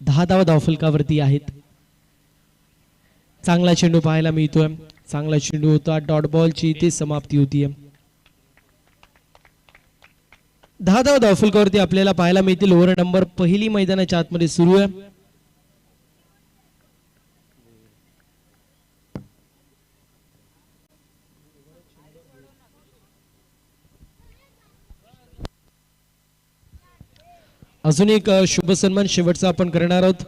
10 धावा धावफलकावरती आहेत. चांगला चेंडू पाहायला मिळतोय. चांगला चेंडू होता. डॉट बॉलची इथे समाप्ती होतीये. 10 धावा धावफलकावरती आपल्याला पाहायला मिळतील. ओव्हर नंबर पहिली मैदानाच्या आतमध्ये सुरू आहे. अजून एक शुभ सन्मान शेवटचा आपण करणार आहोत.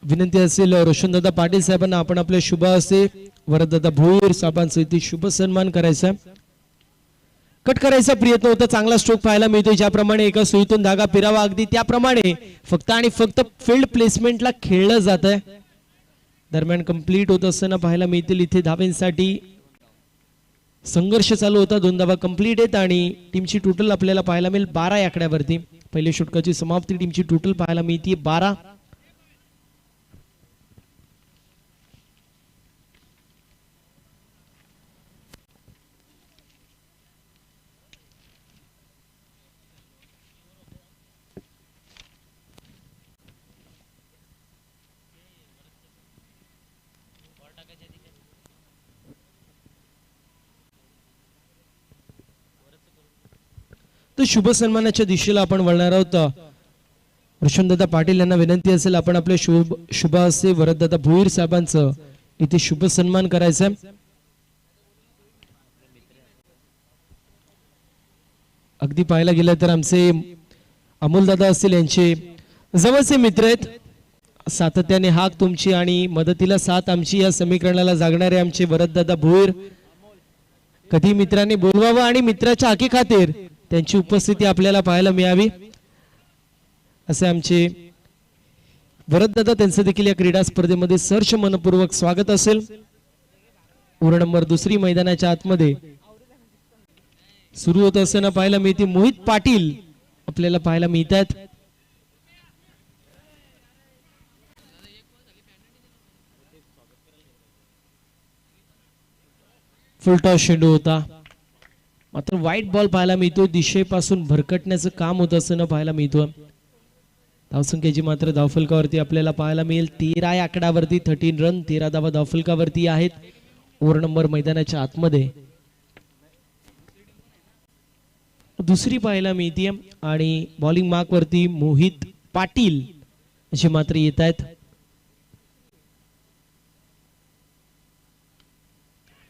विनंती असेल रोशनदादा पाटील साहेबांना आपण आपल्या शुभ हस्ते वरददादा भोईर साहेबांचा इथे शुभ सन्मान करायचा. कट करायचा प्रयत्न होता. चांगला स्ट्रोक पाहायला मिळतो. ज्याप्रमाणे एका सुईतून धागा फिरावा अगदी त्याप्रमाणे फक्त आणि फक्त फील्ड प्लेसमेंटला खेळलं जात आहे. दरम्यान कंप्लीट होत असताना पाहायला मिळतील. इथे धावेंसाठी संघर्ष चालू होता. 2 धावा कंप्लीट आहेत आणि टीमची टोटल आपल्याला पाहायला मिळेल 12 या आकड्यावरती. पहिल्या षटकाची समाप्ती. टीमची टोटल पाहायला मिळते 12. तर शुभ सन्मानाच्या दिशेला आपण वळणार आहोत. रोशनदादा पाटील यांना विनंती असेल आपण आपल्या शुभ हस्ते वरददादा भोईर साहेबांचं इथे शुभ सन्मान करायचं. अगदी पाहायला गेलं तर आमचे अमोलदादा असतील यांचे जवळचे मित्र आहेत. सातत्याने हाक तुमची आणि मदतीला साथ आमची या समीकरणाला जागणारे आमचे वरददादा भोईर. कधी मित्रांनी बोलवावं आणि मित्राच्या हाकी खातीर त्यांची उपस्थिती आपल्याला पाहायला मिळावी असे आमचे वरददादा. त्यांचं देखील या क्रीडा स्पर्धेमध्ये सहर्ष मनपूर्वक स्वागत असेल. ओव्हर नंबर दुसरी मैदानाच्या आतमध्ये सुरू होत असताना पाहायला मिळते. मोहित पाटील आपल्याला पाहायला मिळत आहेत. फुलटॉस चेंडू होता. मात्र व्हाईट बॉल पाहायला मिळतो. दिशेपासून भरकटण्याचं काम होत असताना पाहायला मिळतो. धावसंख्येची मात्र धावफलकावरती आपल्याला पाहायला मिळेल 13 या आकड्यावरती. 13 रन 13 धावा धावफलकावरती आहेत. ओव्हर नंबर मैदानाच्या आतमध्ये दुसरी पाहायला मिळते आणि बॉलिंग मार्क वरती मोहित पाटील अशी मात्र येत आहेत.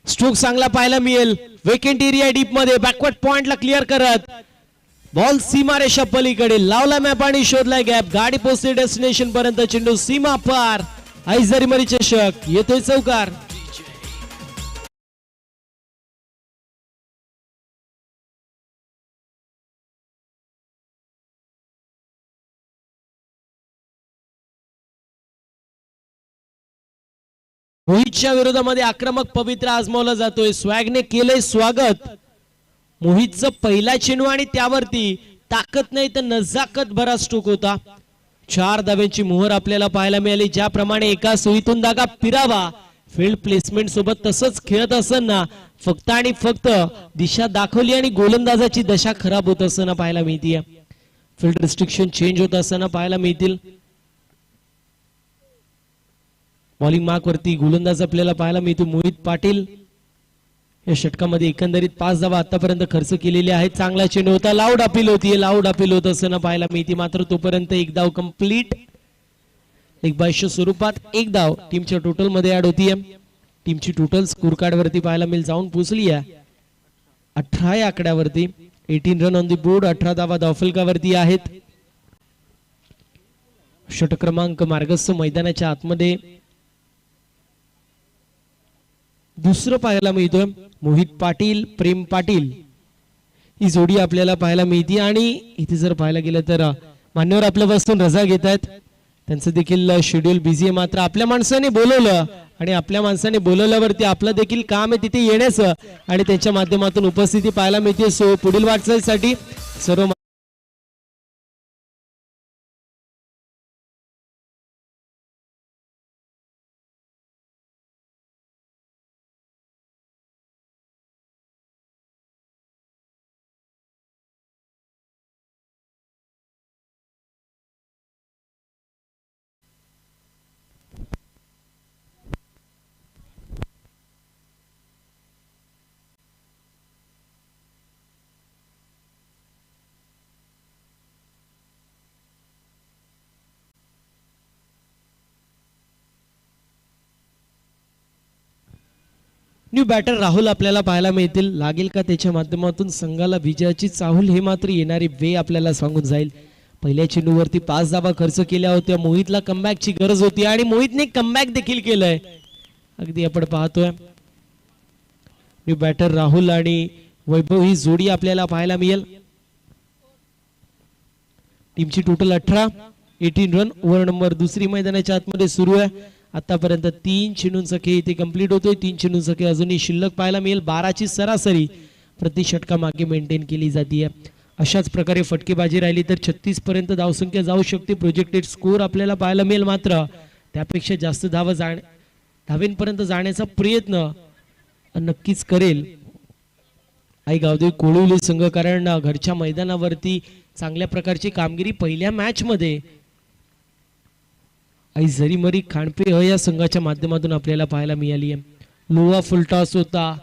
स्ट्रोक चांगला पाहायला मिळेल. वेकेंट एरिया डीप मध्ये बॅकवर्ड पॉइंटला क्लिअर करत बॉल सीमारेषा पलीकडे लावला मॅप आणि शोधलाय गॅप. गाडी पोहोचते डेस्टिनेशन पर्यंत. चेंडू सीमा पार. ऐसदरी चषक येतोय चौकार. मोहितच्या विरोधामध्ये आक्रमक पवित्र आजमावला जातोय. स्वॅगने केलंय स्वागत. मोहितचं पहिला चेंडू आणि त्यावरती ताकद नाही तर नजाकत भरा स्ट्रोक होता. 4 धाव्यांची मोहर आपल्याला पाहायला मिळाली. ज्याप्रमाणे एका सुईतून धागा फिरावा फील्ड प्लेसमेंट सोबत तसंच खेळत असताना फक्त आणि फक्त दिशा दाखवली आणि गोलंदाजाची दशा खराब होत असताना पाहायला मिळते. फील्ड रिस्ट्रिक्शन चेंज होत असताना पाहायला मिळतील. बॉलिंग मार्क वरती गोलंदाज आपल्याला पाहायला मिळतो मोहित पाटील. या षटकामध्ये एकंदरीत 5 धावा आतापर्यंत खर्च केलेले आहेत. चांगला चेंडू होता. लाऊड अपील होती. लाऊड अपील होत असताना पाहायला मिळते. मात्र तोपर्यंत एक धाव कंप्लीट. एक बाईशच्या स्वरूपात एक धाव टीमच्या टोटल मध्ये ऍड होतीये. टीमची टोटल स्कोर कार्ड वरती पाहायला मिळेल जाऊन पोहोचली आहे 18 या आकड्यावरती. 18 रन ऑन दी बोर्ड. 18 धावा धावफलकावरती आहेत. षटक क्रमांक मार्गस्थ मैदानाच्या आतमध्ये दुसरं पाहायला मिळतोय. मोहित पाटील प्रेम पाटील ही जोडी आपल्याला पाहायला मिळते. आणि इथे जर पाहायला गेलं तर मान्यवर आपल्यापासून रजा घेत आहेत. त्यांचं देखील शेड्यूल बिझी आहे. मात्र आपल्या माणसाने बोलवलं आणि आपल्या माणसाने बोलवल्यावरती आपलं देखील काम आहे तिथे येण्याचं आणि त्यांच्या माध्यमातून उपस्थिती पाहायला मिळते. सो पुढील वाटचालीसाठी सर्व न्यू बॅटर राहुल आपल्याला पाहायला मिळतील. लागेल का त्याच्या माध्यमातून संघाला विजयाची चाहूल, हे मात्र येणारी वे आपल्याला सांगून जाईल. पहिल्या चेंडूवरती 5 धावा खर्च केल्या होत्या. मोहितला कमबॅकची गरज होती आणि मोहितने कमबॅक देखील केलंय. अगदी आपण पाहतोय न्यू बॅटर राहुल आणि वैभव ही जोडी आपल्याला पाहायला मिळेल. टीमची टोटल 18 रन. ओव्हर नंबर दुसरी मैदानाच्या आतमध्ये सुरू आहे. आतापर्यंत 3 चेंडूंचा खेळ इथे कंप्लीट होतोय. 3 चेंडूंचा खेळ अजूनही शिल्लक पाहायला मिळेल. 12ची सरासरी प्रति षटका मागे मेंटेन केली जाते. अशाच प्रकारे फटकेबाजी राहिली तर 36 पर्यंत धावसंख्या जाऊ शकते. प्रोजेक्टेड स्कोर आपल्याला पाहायला मिळेल. मात्र त्यापेक्षा जास्त धावेंपर्यंत जाण्याचा प्रयत्न नक्कीच करेल आई गावदेवी कोळिवली संघ, कारण घरच्या मैदानावरती चांगल्या प्रकारची कामगिरी पहिल्या मॅच मध्ये आई जरीमरी खांडपे या संघाच्या माध्यमातून आपल्याला पाहायला मिळाली आहे. लोहा फुलटॉस होता.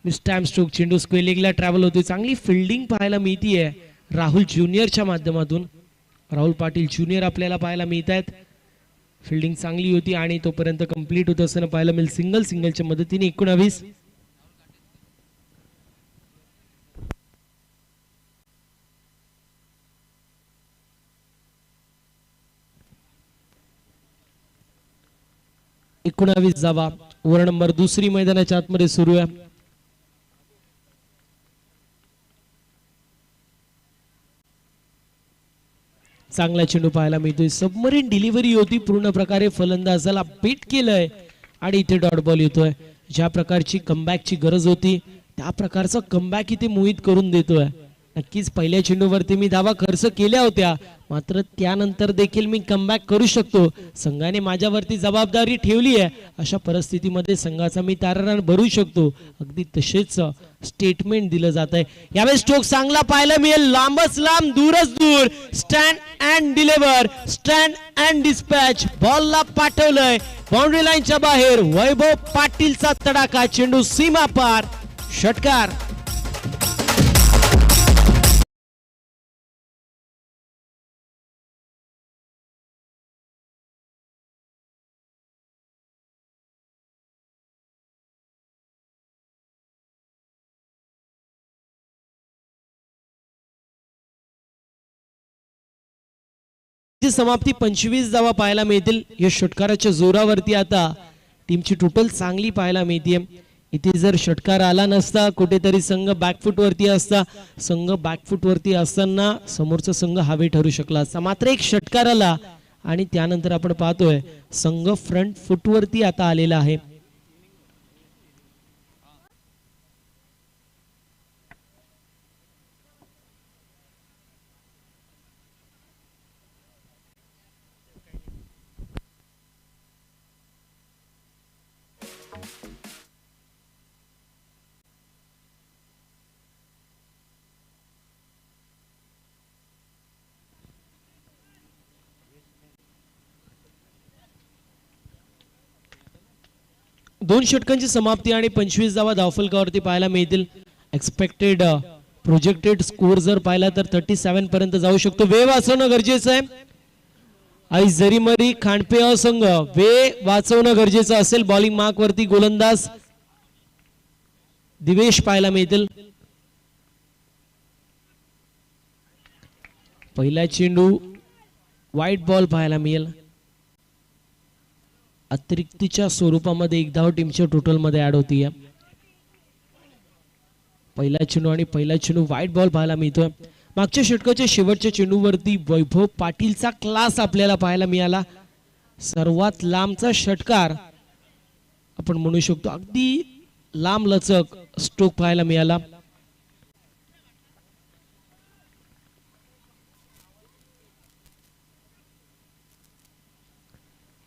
स्टॅम्प स्ट्रोक चेंडू स्क्वेअर लेगला ट्रॅव्हल होते. चांगली फिल्डिंग पाहायला मिळतीये राहुल ज्युनियरच्या माध्यमातून. राहुल पाटील ज्युनियर आपल्याला पाहायला मिळत आहेत. फिल्डिंग चांगली होती आणि तोपर्यंत कंप्लीट होत असताना पाहायला मिळेल. सिंगलच्या मदतीने 19. जावा. ओव्हर नंबर दुसरी मैदानाच्या आतमध्ये सुरू आहे. चांगला चेंडू पाहायला मिळतोय. सबमरीन डिलिव्हरी होती. पूर्ण प्रकारे फलंदाजाला बीट केलंय आणि इथे डॉट बॉल येतोय. ज्या प्रकारची कमबॅकची गरज होती त्या प्रकारचा कमबॅक इथे मोहित करून देतोय. नक्कीच पहिल्या चेंडूवरती मी धावा खर्च केल्या होत्या, मात्र त्यानंतर देखील मी कमबॅक करू शकतो. संघाने माझ्यावरती जबाबदारी ठेवली आहे. अशा परिस्थितीमध्ये संघाचा मी तारण भरू शकतो. अगदी तसेच स्टेटमेंट दिलं जात आहे. यावेळी स्ट्रोक चांगला पाहायला मिळेल. लांबच लांब दूरच दूर. Stand and deliver, stand and dispatch. बॉलला पाठवलंय बाउंड्री लाईनच्या बाहेर. वैभव पाटीलचा तडाखा. चेंडू सीमा पार. षटकार. समाप्ती 25 धावा पाहायला मिळतील. या षटकाराच्या जोरावरती आता टीमची टोटल चांगली पाहायला मिळते. इथे जर षटकार आला नसता, कुठेतरी संघ बॅकफुट वरती असता. संघ बॅकफुट वरती असताना समोरचा संघ हवे ठरू शकला असता. मात्र एक षटकार आला आणि त्यानंतर आपण पाहतोय संघ फ्रंट फुट वरती आता आलेला आहे. दोन षटकांची समाप्ती आणि 25 धावा धावफलकावरती पाहायला मिळतील. एक्सपेक्टेड प्रोजेक्टेड स्कोर जर पाहिला तर 37 पर्यंत जाऊ शकतो. वेळ वाचवणं गरजेचं आहे. आई जरीमरी खांडपे संघ वेळ वाचवणं गरजेचं असेल. बॉलिंग मार्क वरती गोलंदाज दिवेश पाहायला मिळतील. पहिला चेंडू वाईट बॉल पाहायला मिळेल. अतिरिक्तच्या स्वरूपामध्ये एक धाव टीमच्या टोटल मध्ये ऍड होती. पहिला चेंडू आणि पहिला चेंडू व्हाईट बॉल पाहायला मिळतोय. मागच्या षटकाच्या शेवटच्या चेंडूवरती वैभव पाटीलचा क्लास आपल्याला पाहायला मिळाला. सर्वात लांबचा षटकार आपण म्हणू शकतो. अगदी लांब लचक स्ट्रोक पाहायला मिळाला.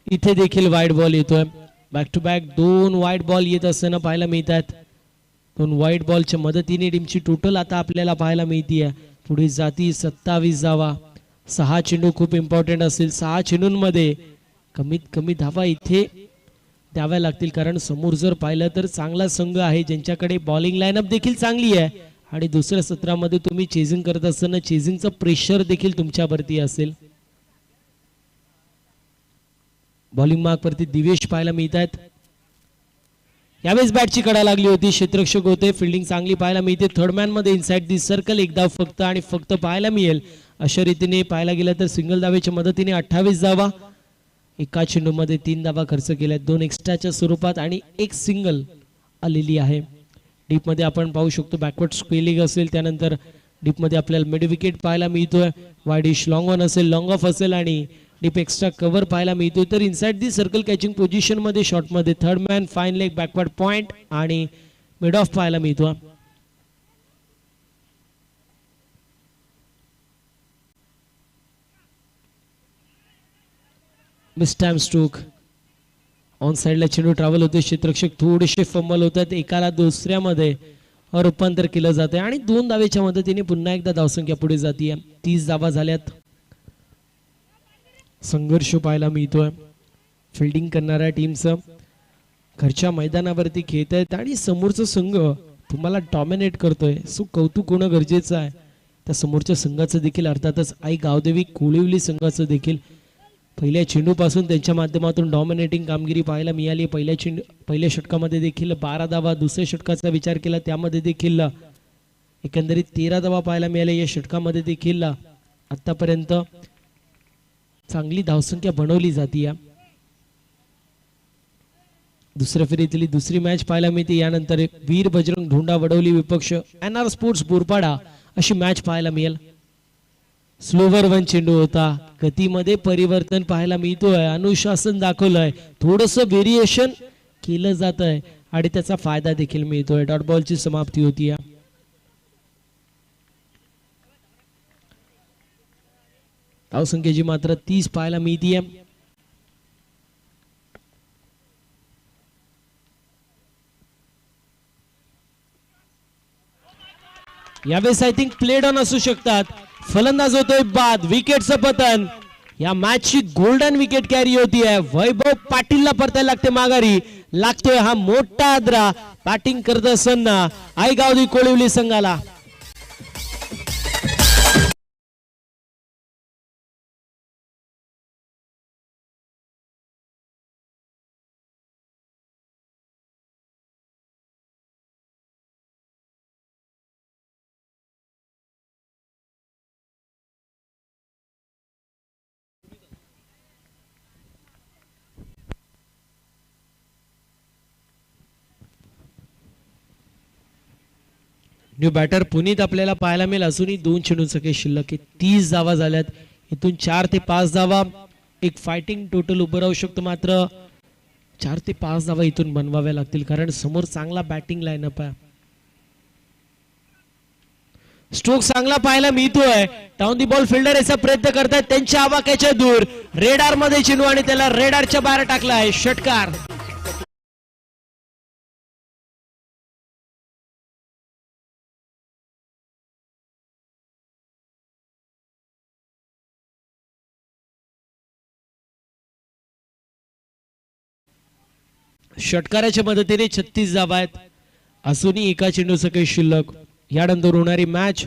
इथे देखील वाईट बॉल येतोय. बॅक टू बॅक 2 वाईट बॉल येत असताना पाहायला मिळतात. 2 वाईट बॉलच्या मदतीने टीमची टोटल आता आपल्याला पाहायला मिळतीये. पुढे जाती 27 धावा. 6 चेंडू खूप इम्पॉर्टंट असेल. 6 चेंडूंमध्ये कमीत कमी धावा इथे द्याव्या लागतील, कारण समोर जर पाहिलं तर चांगला संघ आहे ज्यांच्याकडे बॉलिंग लाईनअप देखील चांगली आहे आणि दुसऱ्या सत्रामध्ये तुम्ही चेजिंग करत असताना चेजिंगचं प्रेशर देखील तुमच्यावरती असेल. बॉलिंग मार्क वरती दिवेश पाहायला मिळत आहेत. यावेळेस बॅटची कडा लागली होती, क्षेत्ररक्षक होते, फिल्डिंग चांगली पाहायला मिळते. थर्ड मॅन मध्ये इनसाइड दी सर्कल एक धाव फक्त आणि फक्त पाहायला मिळेल. अशा रीतीने पाहायला गेलं तर सिंगल धावेच्या मदतीने 28 धावा, एका चेंडूमध्ये 3 धावा खर्च केल्या, 2 एक्स्ट्राच्या स्वरूपात आणि एक सिंगल आलेली आहे. डीप मध्ये आपण पाहू शकतो बॅकवर्ड स्क्वेलिंग असेल, त्यानंतर डीप मध्ये आपल्याला मिड विकेट पाहायला मिळतोय, वाईडिश लॉंग ऑन असेल, लॉंग ऑफ असेल आणि डीप एक्स्ट्रा कव्हर पाहायला मिळतोय. तर inside the circle catching position मध्ये शॉर्ट मध्ये third man, fine leg, backward point आणि मिड ऑफ पाहायला मिळतो. मिस टाइम स्ट्रोक, ऑन साइडला चेंडू ट्रॅव्हल होते, क्षेत्ररक्षक थोडेसे फंबल होतात, एकाला दुसऱ्यामध्ये रूपांतर केलं जाते आणि 2 धावेच्या मदतीने पुन्हा एकदा धावसंख्या पुढे जाते. 30 धावा झाल्यात. संघर्ष पाहायला मिळतोय फिल्डिंग करणाऱ्या टीमचं, घरच्या मैदानावरती खेळत आहेत आणि समोरचा संघ तुम्हाला डॉमिनेट करतोय, सो कौतुक होणं गरजेचं आहे. त्या समोरच्या संघाचं देखील, अर्थातच आई गावदेवी कोळिवली संघाचं देखील पहिल्या चेंडूपासून त्यांच्या माध्यमातून डॉमिनेटिंग कामगिरी पाहायला मिळाली. पहिल्या षटकामध्ये देखील 12 धावा, दुसऱ्या षटकाचा विचार केला त्यामध्ये देखील एकंदरीत 13 धावा पाहायला मिळाल्या. या षटकामध्ये देखील आतापर्यंत चांगली धावसंख्या बनवली जाते. दुसऱ्या फेरीतली दुसरी मॅच पाहायला मिळते. यानंतर वीर बजरंग ढोंडा वडवली विपक्ष NR स्पोर्ट्स बोरपाडा अशी मॅच पाहायला मिळेल. स्लोवर वन चेंडू होता, गतीमध्ये परिवर्तन पाहायला मिळतोय, अनुशासन दाखवलंय, थोडस व्हेरिएशन केलं जात आहे आणि त्याचा फायदा देखील मिळतोय. डॉट बॉलची समाप्ती होती. धावसंख्येची मात्र 30 पाहायला मिळतीये. यावेळेस आय थिंक प्लेड ऑन असू शकतात. फलंदाज होतोय बाद, विकेटचं पतन. या मॅचची गोल्डन विकेट कॅरी होती आहे. वैभव पाटीलला परतायला लागते माघारी, लागतोय हा मोठा आदरा बॅटिंग करत असताना आई गावदेवी कोळिवली संघाला. न्यू बॅटर पुनीत आपल्याला पाहायला मिळेल. अजूनही 2 चेंडूंचं काही शिल्लक आहे. 30 धावा झाल्यात. इथून 4 ते 5 धावा एक फायटिंग टोटल उभं राहू शकतो, मात्र 4 ते 5 धावा इथून बनवाव्या लागतील कारण समोर चांगला बॅटिंग लाईनअप आहे. स्ट्रोक चांगला पाहायला मिळतोय. डाऊन दी बॉल फिल्डर याचा प्रयत्न करतायत, त्यांच्या आवाक्याच्या दूर रेडार मध्ये चेंडू आणि त्याला रेडारच्या बाहेर टाकलाय. षटकार. षटकाराच्या मदतीने 36 धावा आहेत. अजूनही एका चेंडूचं काही शिल्लक. यानंतर होणारी मॅच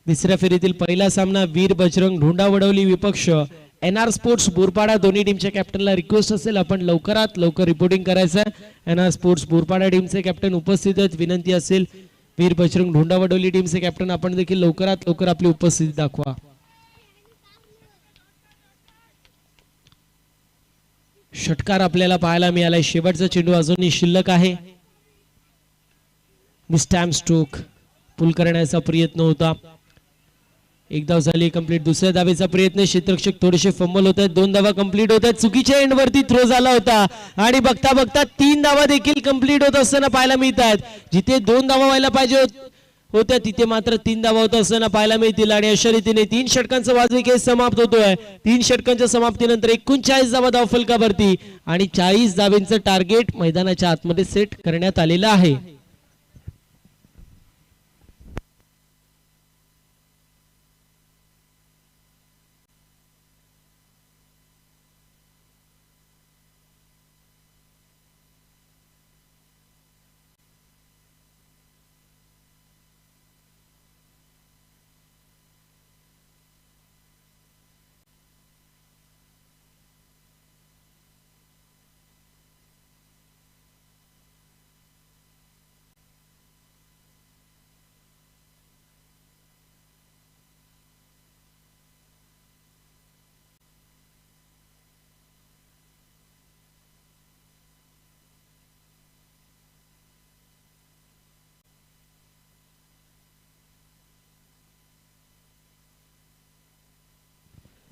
तिसऱ्या फेरीतील पहिला सामना वीर बजरंग ढोंडा वडवली विपक्ष NR स्पोर्ट्स बोरपाडा. दोन्ही टीमच्या कॅप्टनला रिक्वेस्ट असेल आपण लवकरात लवकर रिपोर्टिंग करायचं आहे. NR स्पोर्ट्स बोरपाडा टीमचे कॅप्टन उपस्थित आहेत. विनंती असेल वीर बजरंग ढोंडा वडवली टीमचे कॅप्टन आपण देखील लवकरात लवकर आपली उपस्थिती दाखवा. षटकार आपल्याला पाहायला मिळालाय. शेवटचा चेंडू अजूनही शिल्लक आहे. मिस्टॅम स्ट्रोक पुल करण्याचा प्रयत्न होता. एक धाव झाली कंप्लीट. दुसऱ्या धावेचा प्रयत्न, क्षेत्ररक्षक थोडेसे फंबल होत आहेत. 2 धावा कंप्लीट होत आहेत. चुकीच्या एंड वरती थ्रो झाला होता आणि बघता बघता 3 धावा देखील कंप्लीट होत असताना पाहायला मिळत आहेत. जिथे 2 धावा व्हायला पाहिजे होत्या तिथे मात्र 3 धावा होत असताना पाहायला मिळतील आणि अशा रीतीने 3 षटकांचा वाजवी खेळ समाप्त होतोय. 3 षटकांच्या समाप्तीनंतर 39 धावा धाव फलकावरती आणि 40 धावेंचं टार्गेट मैदानाच्या आतमध्ये सेट करण्यात आलेलं आहे.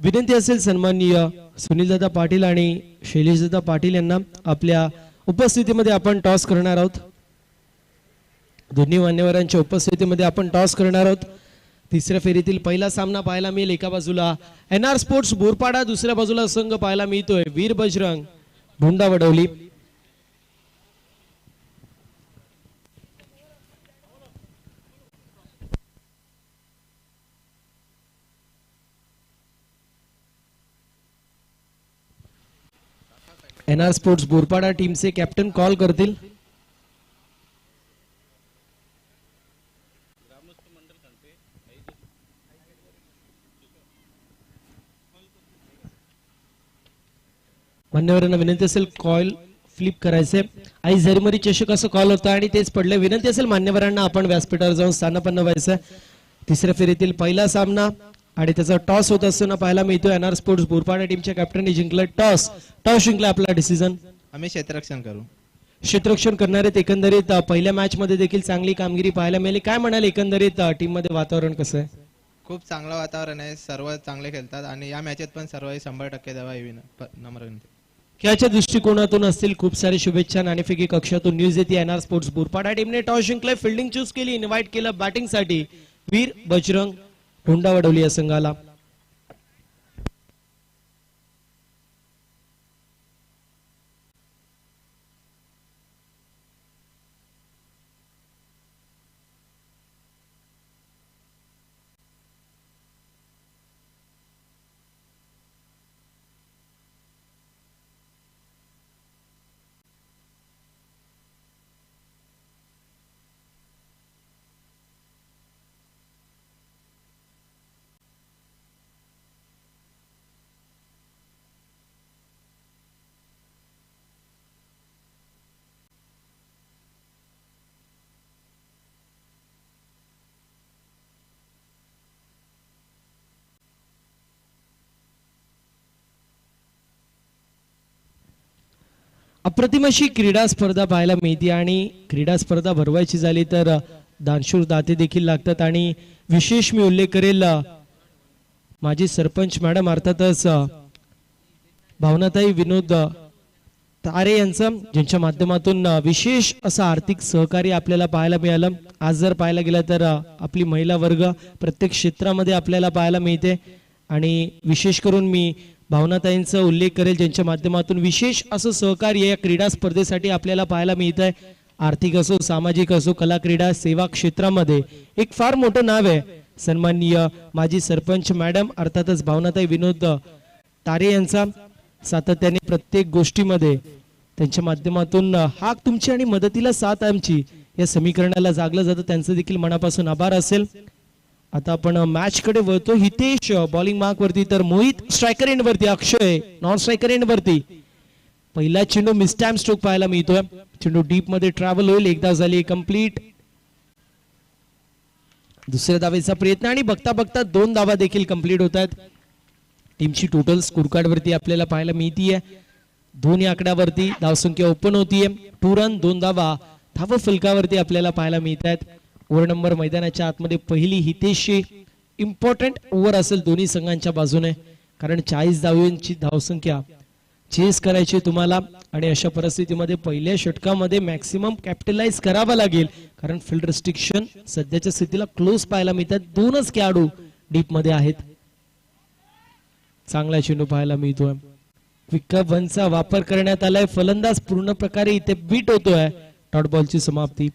विनंती असेल सन्माननीय सुनीलदादा पाटील आणि शैलेशदादा पाटील यांना आपल्या उपस्थितीमध्ये आपण टॉस करणार आहोत. दोन्ही मान्यवरांच्या उपस्थितीमध्ये आपण टॉस करणार आहोत. तिसऱ्या फेरीतील पहिला सामना पाहायला मिळेल. एका बाजूला NR स्पोर्ट्स बोरपाडा, दुसऱ्या बाजूला संघ पाहायला मिळतोय वीर बजरंग भोंडावडवली. NR स्पोर्ट्स बोरपाडा टीमचे कॅप्टन कॉल करतील. मान्यवरांना विनंती असेल कॉल फ्लिप करायचे. आई झरमरी चषक असं कॉल होता आणि तेच पडले. विनंती असेल मान्यवरांना आपण व्यासपीठावर जाऊन स्थानापन्न व्हायचं. तिसऱ्या फेरीतील पहिला सामना आणि त्याचा टॉस होत असताना पाहायला मिळतो. NR स्पोर्ट्स बोरपाडा टीमच्या कॅप्टनने जिंकलं टॉस. टॉस जिंकला. आपला डिसिजन आम्ही क्षेत्ररक्षण करू. क्षेत्ररक्षण करणारे एकंदरीत पहिल्या मॅच मध्ये देखील चांगली कामगिरी पाहायला मिळाली. काय म्हणाले एकंदरीत टीम मध्ये वातावरण कसं आहे? खूप चांगलं वातावरण आहे. सर्व चांगले खेळतात आणि या मॅचेत पण सर्व 100% द्यावा ही नम्र विनंती. खेळाच्या दृष्टिकोनातून असतील खूप सारे शुभेच्छा. नाणेफेकी कक्षातून न्यूज येते. NR स्पोर्ट्स बोरपाडा टीमने टॉस जिंकले. फिल्डिंग चूज केली. इन्व्हाइट केलं बॅटिंग साठी वीर बजरंग भोंडावडवली या संघाला. अप्रतिम अशी क्रीडा स्पर्धा पाहायला मिळते आणि क्रीडा स्पर्धा भरवायची झाली तर दानशूर दाते देखील लागतात. आणि विशेष मी उल्लेख करेल माजी सरपंच मॅडम अर्थातच भावनाताई विनोद तारे यांचं, ज्यांच्या माध्यमातून विशेष असं आर्थिक सहकार्य आपल्याला पाहायला मिळालं. आज जर पाहायला गेलं तर आपली महिला वर्ग प्रत्येक क्षेत्रामध्ये आपल्याला पाहायला मिळते आणि विशेष करून मी भावनाताईंचा उल्लेख करेल, ज्यांच्या माध्यमातून विशेष असं सहकार्य या क्रीडा स्पर्धेसाठी आपल्याला पाहायला मिळत आहे. आर्थिक असो, सामाजिक असो, कला क्रीडा सेवा क्षेत्रामध्ये एक फार मोठं नाव आहे. सन्माननीय माजी सरपंच मॅडम अर्थातच भावनाताई विनोद तारे यांचा सातत्याने प्रत्येक गोष्टीमध्ये त्यांच्या माध्यमातून हाक तुमची आणि मदतीला साथ आमची या समीकरणाला जागलं जातं. त्यांचं देखील मनापासून आभार असेल. आता आपण मॅच कडे वळतो. हितेश बॉलिंग मार्क वरती तर मोहित स्ट्रायकर एंड वरती, अक्षय नॉन स्ट्रायकर एंड वरती. पहिला चेंडू मिसटाइम स्ट्रोक पाहायला मिळतोय. चेंडू डीप मध्ये ट्रॅव्हल होईल. एकदा झाली कंप्लीट. दुसऱ्या धावेचा प्रयत्न आणि बघता बघता 2 धावा देखील कंप्लीट होत आहेत. टीमची टोटल स्कोर कार्ड वरती आपल्याला पाहायला मिळतीये 2 या आकड्यावरती धावसंख्या ओपन होतीये. 2 रन 2 धावा धाव फलकावरती आपल्याला पाहायला मिळत आहेत. ओव्हर नंबर मैदानाच्या आतमध्ये पहिली हितेशची इम्पॉर्टंट ओव्हर असेल दोन्ही संघांच्या बाजूने, कारण 40 धावांची धावसंख्या चेस करायची तुम्हाला आणि अशा परिस्थितीमध्ये पहिल्या षटकामध्ये मॅक्सिमम कॅपिटलाइज करावा लागेल, कारण फील्ड रिस्ट्रिक्शन सध्याच्या स्थितीला क्लोज पाहायला मिळतात. 2च खेळाडू डीप मध्ये आहेत. चांगला चेंडू पाहायला मिळतोय. क्विक वनचा वापर करण्यात आलाय. फलंदाज पूर्ण प्रकारे इथे बीट होतोय. डॉट बॉलची समाप्ती.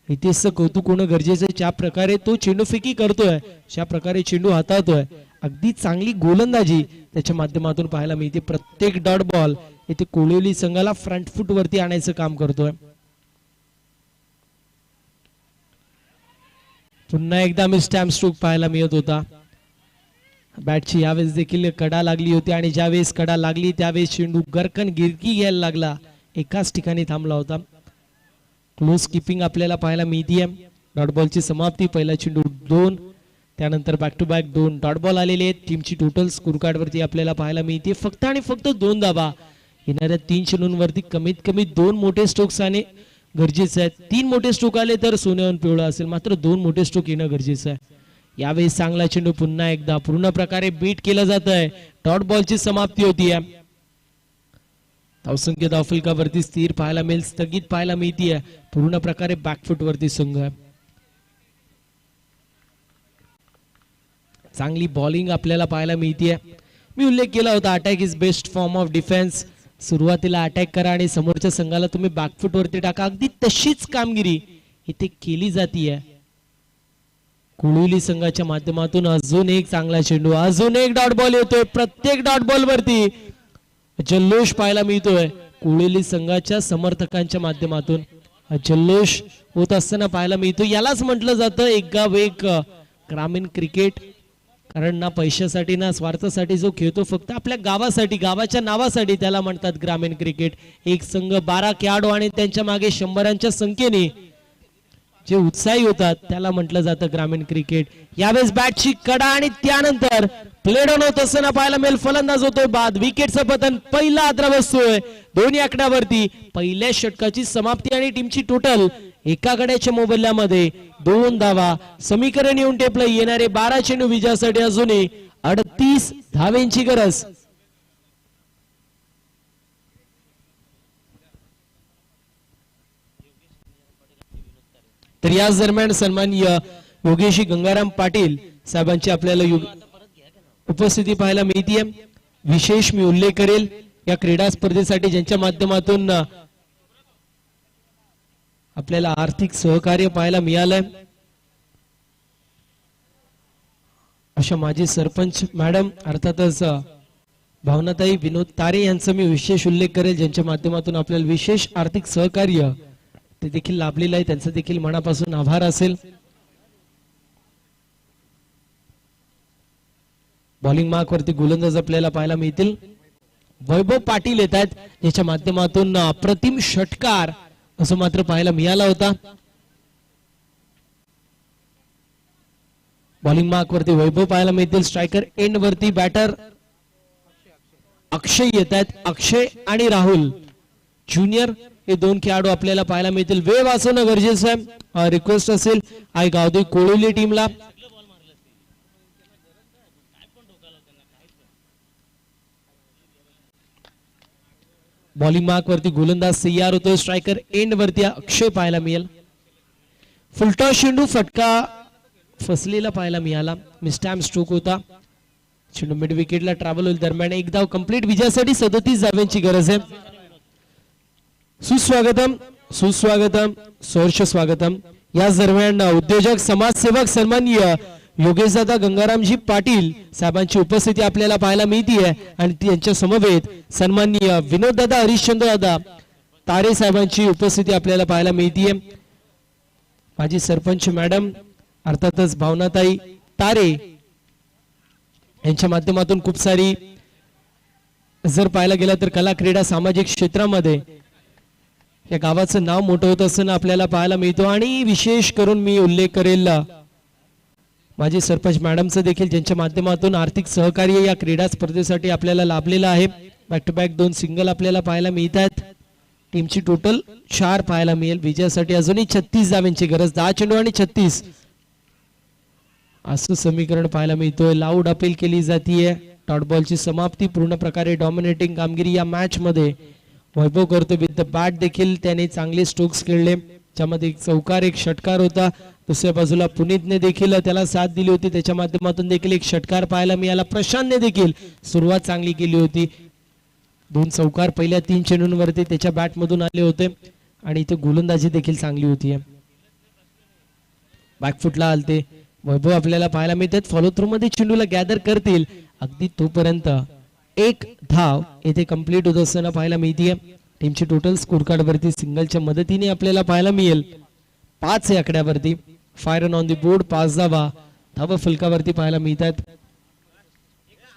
हितेशचं कौतुक होणं गरजेचं आहे. ज्या प्रकारे तो चेंडू फेकी करतोय, ज्या प्रकारे चेंडू हाताळतोय, अगदी चांगली गोलंदाजी त्याच्या माध्यमातून पाहायला मिळते. प्रत्येक डॉट बॉल इथे कोळवली संघाला फ्रंट फुट वरती आणायचं काम करतोय. पुन्हा एकदा मी स्टॅम्प स्ट्रोक पाहायला मिळत होता. बॅटची यावेळेस देखील कडा लागली होती आणि ज्यावेळेस कडा लागली त्यावेळेस चेंडू गरकन गिरकी घ्यायला लागला. एकाच ठिकाणी थांबला होता. क्लोज कीपिंग आपल्याला पाहायला मिळतीये. डॉट बॉलची समाप्ती. पहिला चेंडू 2, त्यानंतर back to back 2 dot ball आलेले आहेत. टीमची टोटल स्कोर कार्ड वरती आपल्याला पाहायला मिळते फक्त आणि फक्त 2 धावा. येणाऱ्या 3 चेंडूंवरती कमीत कमी 2 मोठे स्ट्रोक्स आणे गरजेचं आहे. 3 मोठे स्ट्रोक आले तर सोन्याहून पिवळा असेल, मात्र 2 मोठे स्ट्रोक येणं गरजेचं आहे. यावेळी चांगला चेंडू पुन्हा एकदा पूर्ण प्रकारे बीट केलं जात आहे. डॉट बॉलची समाप्ती होतीये. धावसंख्या धावफलकावरती स्थिर पाहायला मिळेल, स्थगित पाहायला मिळतीये. पूर्ण प्रकारे बॅकफुट वरती संघ आहे. चांगली बॉलिंग आपल्याला पाहायला मिळतीये. मी उल्लेख केला होता attack is best form of defence. सुरुवातीला अटॅक करा आणि समोरच्या संघाला तुम्ही बॅकफुट वरती टाका. अगदी तशीच कामगिरी इथे केली जातीये. कुळुली संघाच्या माध्यमातून अजून एक चांगला चेंडू, अजून एक डॉट बॉल येतोय. प्रत्येक डॉट बॉल वरती जल्लोष पाहायला मिळतोय. कुळुली संघाच्या समर्थकांच्या माध्यमातून जल्लोष होत असताना पाहायला मिळतो. यालाच म्हटलं जातं एक गाव एक ग्रामीण क्रिकेट. कारण ना पैशासाठी ना स्वार्थासाठी जो खेळतो फक्त आपल्या गावासाठी, गावाच्या नावासाठी, त्याला म्हणतात ग्रामीण क्रिकेट. एक संघ 12 खेळाडू आणि त्यांच्या मागे 100च्या संख्येने जे उत्साही होतात त्याला म्हटलं जातं ग्रामीण क्रिकेट. यावेळेस बॅटची कडा आणि त्यानंतर प्लेड ऑन होत असताना पाहायला मिळेल. फलंदाज होतोय बाद. विकेटचं पतन. पहिला आद्रा बसतोय दोन्ही आकड्यावरती. पहिल्या षटकाची समाप्ती आणि टीमची टोटल एका गड्याच्या मोबदल्यामध्ये 2 धावा. समीकरण येऊन टेपलं. येणारे 12 चेंडू विजयासाठी अजूनही 38 धावेंची गरज. तर याच दरम्यान सन्माननीय योगेशी गंगाराम पाटील साहेबांची आपल्याला उपस्थिती पाहायला मिळतीये. विशेष मी उल्लेख करेल या क्रीडा स्पर्धेसाठी ज्यांच्या माध्यमातून आपल्याला आर्थिक सहकार्य पाहायला मिळालंय अशा माजी सरपंच मॅडम अर्थातच भावनाताई विनोद तारे यांचा मी विशेष उल्लेख करेल, ज्यांच्या माध्यमातून आपल्याला विशेष आर्थिक सहकार्य ते देखील लाभलेलं आहे. त्यांचा देखील मनापासून आभार असेल. बॉलिंग मार्क वरती गोलंदाज आपल्याला पाहायला मिळतील. वैभव पाटील येत आहेत, ज्याच्या माध्यमातून अप्रतिम षटकार असं मात्र पाहायला मिळाला होता. बॉलिंग मार्क वरती वैभव पाहायला मिळतील. स्ट्रायकर एंड वरती बॅटर अक्षय येत आहेत. अक्षय आणि राहुल ज्युनियर हे 2 खेळाडू आपल्याला पाहायला मिळतील. वेळ वाचवणं गरजेचं आहे. रिक्वेस्ट असेल आई गावदेवी कोळवली टीमला. बॉलिंग मार्क वरती गोलंदाज तयार होतोय. स्ट्रायकर एंड वरती अक्षय पाहायला मिळेल. फुलटॉस चेंडू फटका फसलेला पाहायला मिळाला. मिस्टॅम स्ट्रोक होता. चेंडू मिड विकेटला ट्रॅव्हल होईल. दरम्यान एक धाव कंप्लीट. विजयासाठी 37 धावांची गरज आहे. सुस्वागतम सुस्वागतम सहर्ष स्वागतम. याच दरम्यान उद्योजक समाजसेवक सन्माननीय योगेशदादा गंगारामजी पाटील साहेबांची उपस्थिती आपल्याला पाहायला मिळतीये आणि त्यांच्या समवेत सन्माननीय विनोददादा हरिश्चंद्रदादा तारे साहेबांची उपस्थिती आपल्याला पाहायला मिळतीये. माजी सरपंच मॅडम अर्थातच भावनाताई तारे यांच्या माध्यमातून खूप सारी जर पाहायला गेला तर कला क्रीडा सामाजिक क्षेत्रामध्ये या गावाचं नाव मोठं होत असताना आपल्याला पाहायला मिळतो. आणि विशेष करून मी उल्लेख करेल माजी सरपंच मॅडमचं देखील, ज्यांच्या माध्यमातून आर्थिक सहकार्य या क्रीडा स्पर्धेसाठी आपल्याला लाभलेलं आहे. बॅक टू बॅक 2 सिंगल आपल्याला पाहायला मिळत आहेत. टीमची टोटल 4 पाहायला मिळेल. विजयासाठी अजूनही 36 धावांची गरज. 10 चेंडू आणि 36 असं समीकरण पाहायला मिळतोय. लाऊड अपील केली जातीये. डॉट बॉलची समाप्ती. पूर्ण प्रकारे डॉमिनेटिंग कामगिरी या मॅच मध्ये वैभव करतो. विथ द बॅट देखील त्याने चांगले स्ट्रोक्स खेळले, ज्यामध्ये एक चौकार एक षटकार होता. दुसऱ्या बाजूला पुनीतने देखील त्याला साथ दिली होती. त्याच्या माध्यमातून देखील एक षटकार पाहायला मिळाला. प्रशांतने देखील सुरुवात चांगली केली होती. 2 चौकार पहिल्या 3 चेंडूंवरती त्याच्या बॅट मधून आले होते आणि इथे गोलंदाजी देखील चांगली होती. बॅकफुटला आलते वैभव आपल्याला पाहायला मिळतात. फॉलो थ्रू मध्ये चेंडूला गॅदर करतील अगदी तोपर्यंत 1 धाव येथे कंप्लीट होत असताना पाहायला मिळतीये. टीमची टोटल स्कोर कार्ड वरती सिंगलच्या मदतीने आपल्याला पाहायला मिळेल 5 या आकड्यावरती. फायर ऑन द बोर्ड 5 धावा धावा फलकावरती पाहायला मिळतात.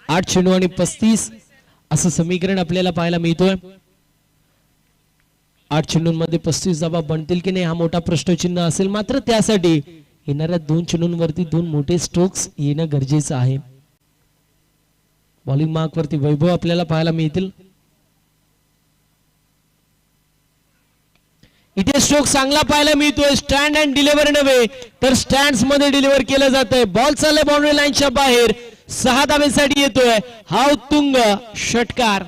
8 चेंडू आणि 35 असं समीकरण आपल्याला पाहायला मिळतोय. 8 चेंडूंमध्ये 35 धावा बनतील की नाही हा मोठा प्रश्नचिन्ह असेल. मात्र त्यासाठी येणाऱ्या 2 चेंडूंवरती 2 मोठे स्ट्रोक्स येणं गरजेचं आहे. बॉलिंग मार्क वरती वैभव आपल्याला पाहायला मिळतील. इथे स्ट्रोक चांगला पाहायला मिळतोय. स्टँड अँड डिलिव्हर नव्हे तर स्टँड्स मध्ये डिलिव्हर केलं जात आहे. बॉल चाललाय बाउंड्री लाईनच्या बाहेर. 6 धावेसाठी येतोय हा उत्तुंग षटकार.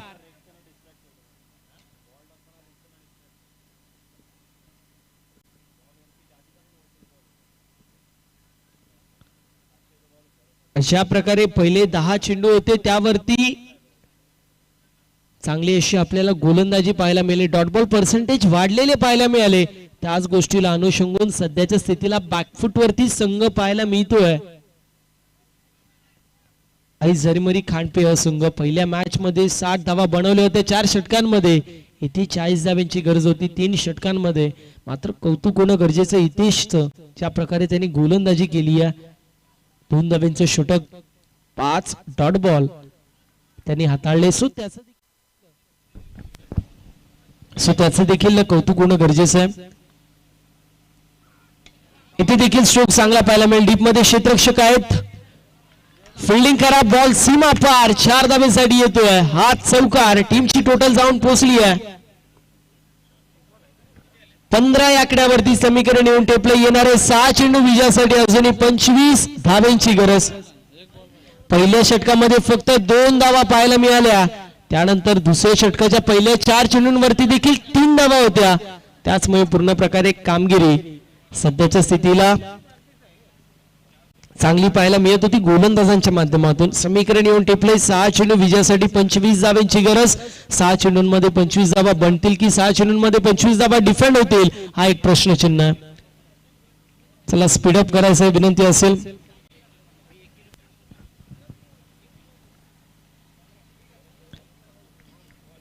अशा प्रकारे पहिले 10 चेंडू होते त्यावरती चांगली अशी आपल्याला गोलंदाजी पाहायला मिळाली. डॉट बॉल पर्सेंटेज वाढलेले पाहायला मिळाले. त्याच गोष्टीला अनुषंगून सध्याच्या स्थितीला बॅकफुट वरती संघ पाहायला मिळतोय. आई झरीमरी खांडपे संघ पहिल्या मॅच मध्ये 60 धावा बनवले होते 4 षटकांमध्ये. इथे 40 धाव्यांची गरज होती 3 षटकांमध्ये. मात्र कौतुक होणं गरजेचं हितेशचं, ज्या प्रकारे त्यांनी गोलंदाजी केली आहे. 2 धाव्यांचे षटक, 5 डॉट बॉल त्यांनी हाताळले. त्याचं देखील कौतुक होणं गरजेचं आहे. इथे देखील स्ट्रोक चांगला पाहायला मिळेल. डीप मध्ये क्षेत्ररक्षक आहेत. फिल्डिंग करा, बॉल सीमा पार. 4 धावेसाठी येतोय हा चौकार. टीमची टोटल जाऊन पोहोचली आहे 15 या आकड्यावरती समीकरण येऊन टेपले. येणारे 6 चेंडू विजयासाठी अजूनही 25 धावेंची गरज. पहिल्या षटकामध्ये फक्त 2 धावा पाहायला मिळाल्या. त्यानंतर दुसऱ्या षटकाच्या पहिल्या 4 चेंडूंवरती देखील 3 धावा होत्या. त्याचमुळे पूर्ण प्रकारे कामगिरी सध्याच्या स्थितीला चांगली पाहायला मिळत होती गोलंदाजांच्या माध्यमातून. समीकरण येऊन टेपले. 6 चेंडू विजयासाठी 25 धावांची गरज. 6 चेंडूंमध्ये 25 धावा बनतील की 6 चेंडूंमध्ये 25 धावा डिफेंड होतील हा एक प्रश्नचिन्ह आहे. चला स्पीडअप करायचं विनंती असेल.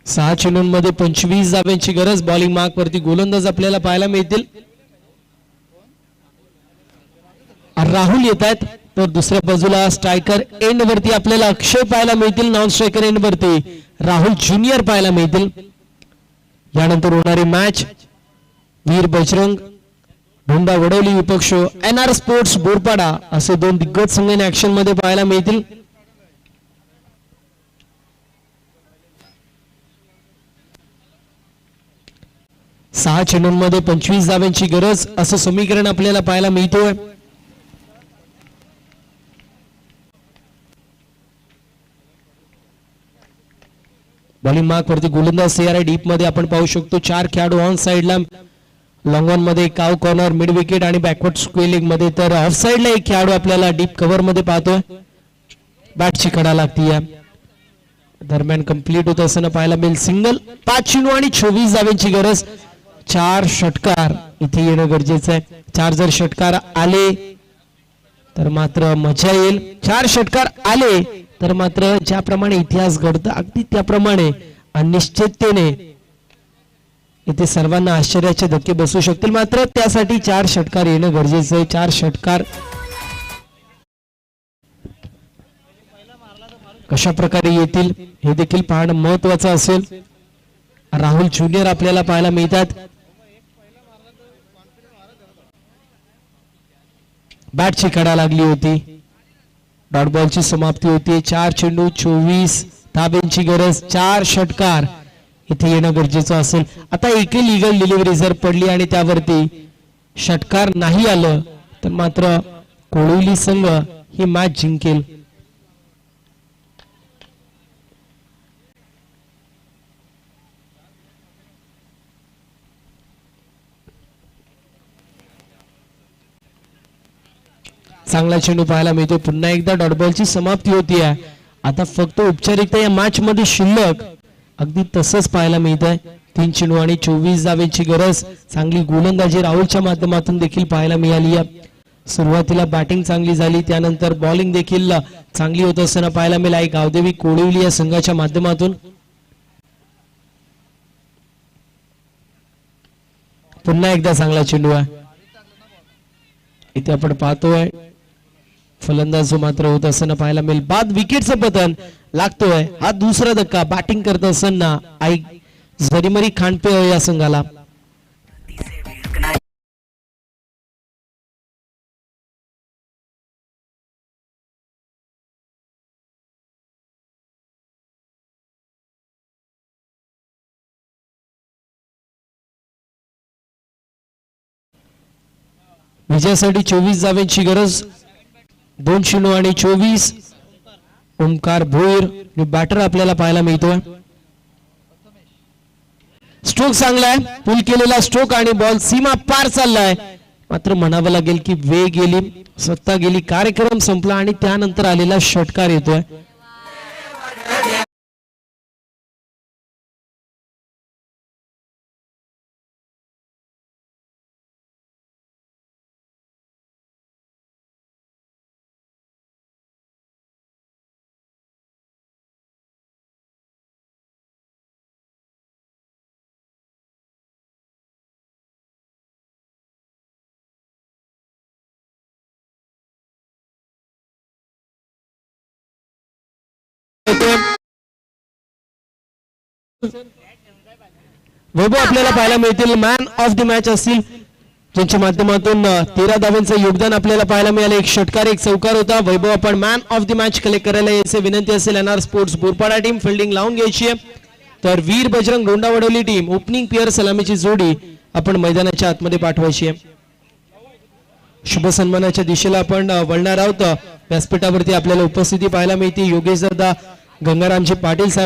6 चेंडूंमध्ये 25 धाव्यांची गरज. बॉलिंग मार्क वरती गोलंदाज आपल्याला पाहायला मिळतील. राहुल येत आहेत. तर दुसऱ्या बाजूला स्ट्रायकर एंड वरती आपल्याला अक्षय पाहायला मिळतील. नॉन स्ट्रायकर एंड वरती राहुल ज्युनियर पाहायला मिळतील. यानंतर होणारी मॅच वीर बजरंग ढोंडा वडवली विपक्ष NR स्पोर्ट्स बोरपाडा असे 2 दिग्गज संघ ऍक्शन मध्ये पाहायला मिळतील. सहा चेंडूंमध्ये 25 धाव्यांची गरज असं समीकरण आपल्याला पाहायला मिळतोय. बॉलिंग मार्क वरती गोलंदाज तयार आहे. डीप मध्ये आपण पाहू शकतो 4 खेळाडू ऑन साइडला, लॉंग ऑन मध्ये काव कॉर्नर, मिड विकेट आणि बॅकवर्ड स्क्वेलिंग मध्ये. तर ऑफ साइडला एक खेळाडू आपल्याला डीप कव्हर मध्ये पाहतोय. बॅटची कडा लागतीये. दरम्यान कंप्लीट होत असताना पाहायला मिळेल सिंगल. 5 चेंडू आणि 24 धाव्यांची गरज. 4 षटकार इथे येणं गरजेचं आहे. 4 जर षटकार आले तर मात्र मजा येईल. 4 षटकार आले तर मात्र ज्याप्रमाणे इतिहास घडतो अगदी त्याप्रमाणे अनिश्चिततेने इथे सर्वांना आश्चर्याचे धक्के बसू शकतील. मात्र त्यासाठी 4 षटकार येणं गरजेचं आहे. 4 षटकार कशा प्रकारे येतील हे देखील पाहणं महत्वाचं असेल. राहुल ज्युनियर आपल्याला पाहायला मिळतात. बॅटची कडा लागली होती. डॉट बॉलची समाप्ती होती. 4 चेंडू 24 धाब्यांची गरज. 4 षटकार इथे येणं गरजेचं असेल. आता एकही लिगल डिलिव्हरी जर पडली आणि त्यावरती षटकार नाही आलं तर मात्र कोळवली संघ ही मॅच जिंकेल. चांगला चेंडू पाहायला मिळतो. पुन्हा एकदा डॉट बॉलची समाप्ती होती. आता फक्त औपचारिकता या मॅच मध्ये शिल्लक अगदी तसंच पाहायला मिळत आहे. 3 चेंडू आणि 24 धावेची गरज. चांगली गोलंदाजी राहुलच्या माध्यमातून देखील पाहायला मिळाली आहे. सुरुवातीला बॅटिंग चांगली झाली, त्यानंतर बॉलिंग देखील चांगली होत असताना पाहायला मिळाली. गावदेवी कोळिवली या संघाच्या माध्यमातून पुन्हा एकदा चांगला चेंडू आहे. इथे आपण पाहतोय फलंदाज जो मात्र होत असताना पाहायला मिळेल. बाद विकेटचं पतन लागतोय. हा दुसरा धक्का बॅटिंग करत असताना आई झरीमरी खांडपे या संघाला. विजयासाठी 24 धावांची गरज. 2 चेंडू आणि 24. ओमकार भोईर बॅटर आपल्याला पाहायला मिळतोय. स्ट्रोक चांगलाय, पुल केलेला स्ट्रोक आणि बॉल सीमा पार चाललाय. मात्र म्हणावं लागेल की वेग गेली, सत्ता गेली, कार्यक्रम संपला आणि त्यानंतर आलेला षटकार येतोय. वैभव आपल्याला पाहायला मिळतील मॅन ऑफ द मॅच असतील, ज्यांच्या माध्यमातून 13 धावांचं योगदान आपल्याला पाहायला मिळालं. एक षटकार एक चौकार होता. वैभव आपण man of the match collect करायला यायचे विनंती असेल. NR sports Borpada team fielding लावून घ्यायची आहे, तर वीर बजरंग रोंडावडवली टीम ओपनिंग प्लेअर सलामीची जोडी आपण मैदानाच्या आतमध्ये पाठवायची आहे. शुभ सन्मानाच्या दिशेला आपण वळणार आहोत. व्यासपीठावरती आपल्याला उपस्थिती पाहायला मिळते योगेश दादा गंगारामजी पाटील साहेब